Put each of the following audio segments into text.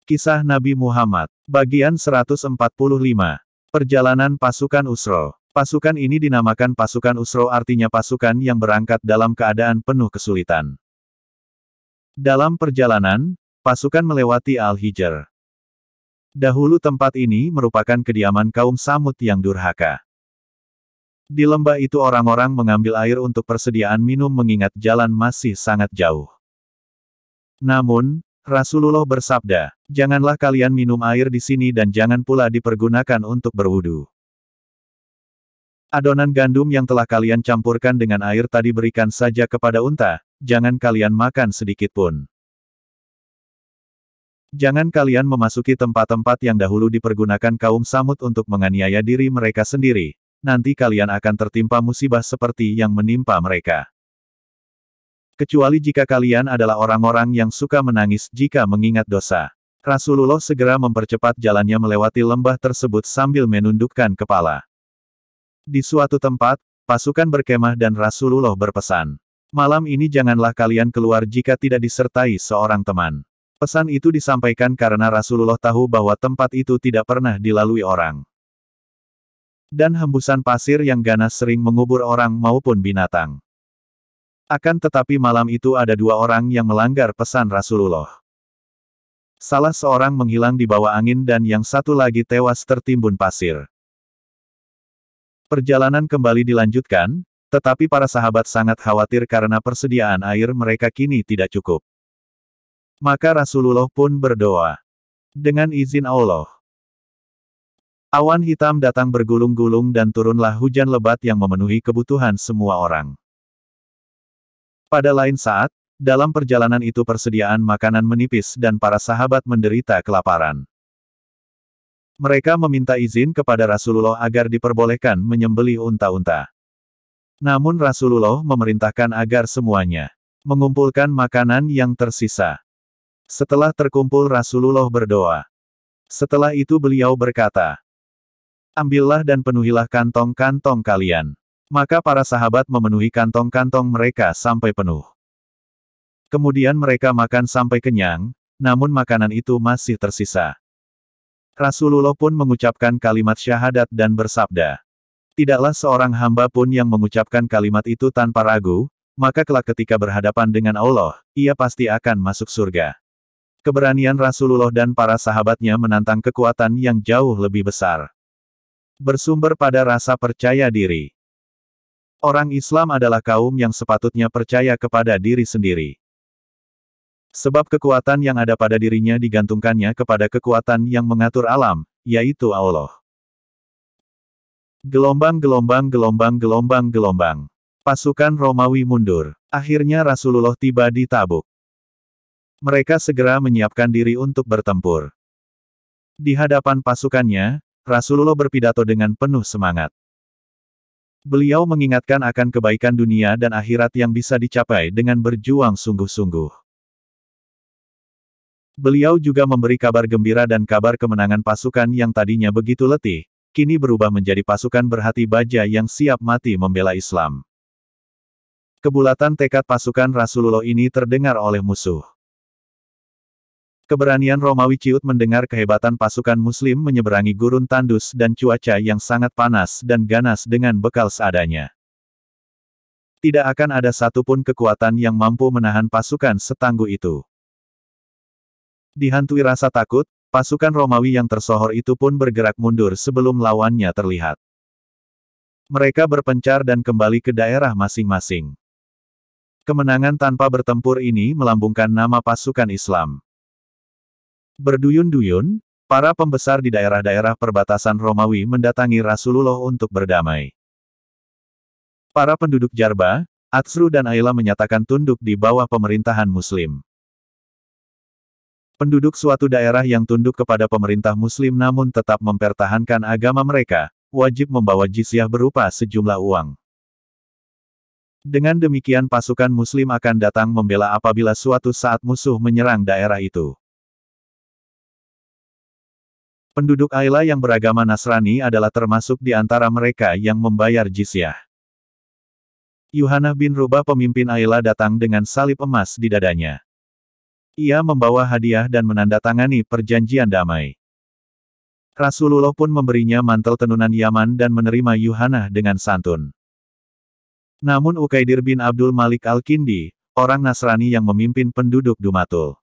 Kisah Nabi Muhammad, bagian 145. Perjalanan pasukan Usro. Pasukan ini dinamakan pasukan Usro, artinya pasukan yang berangkat dalam keadaan penuh kesulitan. Dalam perjalanan, pasukan melewati Al-Hijr. Dahulu tempat ini merupakan kediaman kaum Samud yang durhaka. Di lembah itu orang-orang mengambil air untuk persediaan minum mengingat jalan masih sangat jauh. Namun, Rasulullah bersabda, "Janganlah kalian minum air di sini dan jangan pula dipergunakan untuk berwudu. Adonan gandum yang telah kalian campurkan dengan air tadi berikan saja kepada unta, jangan kalian makan sedikit pun. Jangan kalian memasuki tempat-tempat yang dahulu dipergunakan kaum Samud untuk menganiaya diri mereka sendiri, nanti kalian akan tertimpa musibah seperti yang menimpa mereka. Kecuali jika kalian adalah orang-orang yang suka menangis jika mengingat dosa." Rasulullah segera mempercepat jalannya melewati lembah tersebut sambil menundukkan kepala. Di suatu tempat, pasukan berkemah dan Rasulullah berpesan, "Malam ini janganlah kalian keluar jika tidak disertai seorang teman." Pesan itu disampaikan karena Rasulullah tahu bahwa tempat itu tidak pernah dilalui orang. Dan hembusan pasir yang ganas sering mengubur orang maupun binatang. Akan tetapi malam itu ada dua orang yang melanggar pesan Rasulullah. Salah seorang menghilang di bawah angin dan yang satu lagi tewas tertimbun pasir. Perjalanan kembali dilanjutkan, tetapi para sahabat sangat khawatir karena persediaan air mereka kini tidak cukup. Maka Rasulullah pun berdoa. Dengan izin Allah, awan hitam datang bergulung-gulung dan turunlah hujan lebat yang memenuhi kebutuhan semua orang. Pada lain saat, dalam perjalanan itu persediaan makanan menipis dan para sahabat menderita kelaparan. Mereka meminta izin kepada Rasulullah agar diperbolehkan menyembelih unta-unta. Namun Rasulullah memerintahkan agar semuanya mengumpulkan makanan yang tersisa. Setelah terkumpul Rasulullah berdoa. Setelah itu beliau berkata, "Ambillah dan penuhilah kantong-kantong kalian." Maka para sahabat memenuhi kantong-kantong mereka sampai penuh. Kemudian mereka makan sampai kenyang, namun makanan itu masih tersisa. Rasulullah pun mengucapkan kalimat syahadat dan bersabda, "Tidaklah seorang hamba pun yang mengucapkan kalimat itu tanpa ragu, maka kelak ketika berhadapan dengan Allah, ia pasti akan masuk surga." Keberanian Rasulullah dan para sahabatnya menantang kekuatan yang jauh lebih besar. Bersumber pada rasa percaya diri. Orang Islam adalah kaum yang sepatutnya percaya kepada diri sendiri. Sebab kekuatan yang ada pada dirinya digantungkannya kepada kekuatan yang mengatur alam, yaitu Allah. Gelombang. Pasukan Romawi mundur. Akhirnya Rasulullah tiba di Tabuk. Mereka segera menyiapkan diri untuk bertempur. Di hadapan pasukannya, Rasulullah berpidato dengan penuh semangat. Beliau mengingatkan akan kebaikan dunia dan akhirat yang bisa dicapai dengan berjuang sungguh-sungguh. Beliau juga memberi kabar gembira dan kabar kemenangan pasukan yang tadinya begitu letih, kini berubah menjadi pasukan berhati baja yang siap mati membela Islam. Kebulatan tekad pasukan Rasulullah ini terdengar oleh musuh. Keberanian Romawi ciut mendengar kehebatan pasukan Muslim menyeberangi gurun tandus dan cuaca yang sangat panas dan ganas dengan bekal seadanya. Tidak akan ada satupun kekuatan yang mampu menahan pasukan setangguh itu. Dihantui rasa takut, pasukan Romawi yang tersohor itu pun bergerak mundur sebelum lawannya terlihat. Mereka berpencar dan kembali ke daerah masing-masing. Kemenangan tanpa bertempur ini melambungkan nama pasukan Islam. Berduyun-duyun, para pembesar di daerah-daerah perbatasan Romawi mendatangi Rasulullah untuk berdamai. Para penduduk Jarba, Atsru dan Aila menyatakan tunduk di bawah pemerintahan Muslim. Penduduk suatu daerah yang tunduk kepada pemerintah Muslim namun tetap mempertahankan agama mereka, wajib membawa jizyah berupa sejumlah uang. Dengan demikian pasukan Muslim akan datang membela apabila suatu saat musuh menyerang daerah itu. Penduduk Aila yang beragama Nasrani adalah termasuk di antara mereka yang membayar jizyah. Yuhanah bin Rubah pemimpin Aila datang dengan salib emas di dadanya. Ia membawa hadiah dan menandatangani perjanjian damai. Rasulullah pun memberinya mantel tenunan Yaman dan menerima Yuhana dengan santun. Namun Ukaidir bin Abdul Malik Al-Kindi, orang Nasrani yang memimpin penduduk Dumatul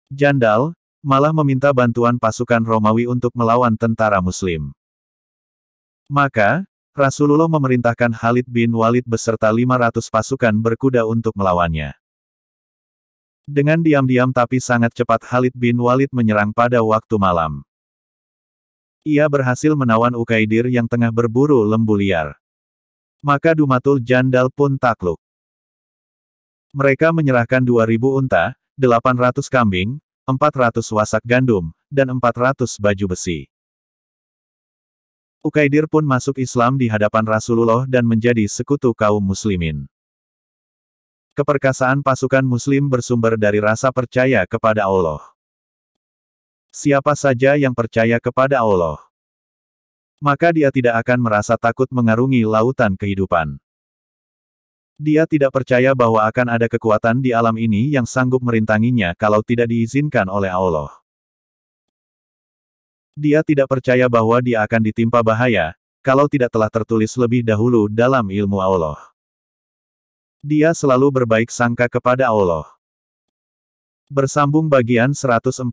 Jandal, malah meminta bantuan pasukan Romawi untuk melawan tentara Muslim. Maka, Rasulullah memerintahkan Khalid bin Walid beserta 500 pasukan berkuda untuk melawannya. Dengan diam-diam tapi sangat cepat Khalid bin Walid menyerang pada waktu malam. Ia berhasil menawan Ukaidir yang tengah berburu lembu liar. Maka Dumatul Jandal pun takluk. Mereka menyerahkan 2.000 unta, 800 kambing, 400 wasak gandum, dan 400 baju besi. Ukaidir pun masuk Islam di hadapan Rasulullah dan menjadi sekutu kaum muslimin. Keperkasaan pasukan muslim bersumber dari rasa percaya kepada Allah. Siapa saja yang percaya kepada Allah, maka dia tidak akan merasa takut mengarungi lautan kehidupan. Dia tidak percaya bahwa akan ada kekuatan di alam ini yang sanggup merintanginya kalau tidak diizinkan oleh Allah. Dia tidak percaya bahwa dia akan ditimpa bahaya, kalau tidak telah tertulis lebih dahulu dalam ilmu Allah. Dia selalu berbaik sangka kepada Allah. Bersambung bagian 146.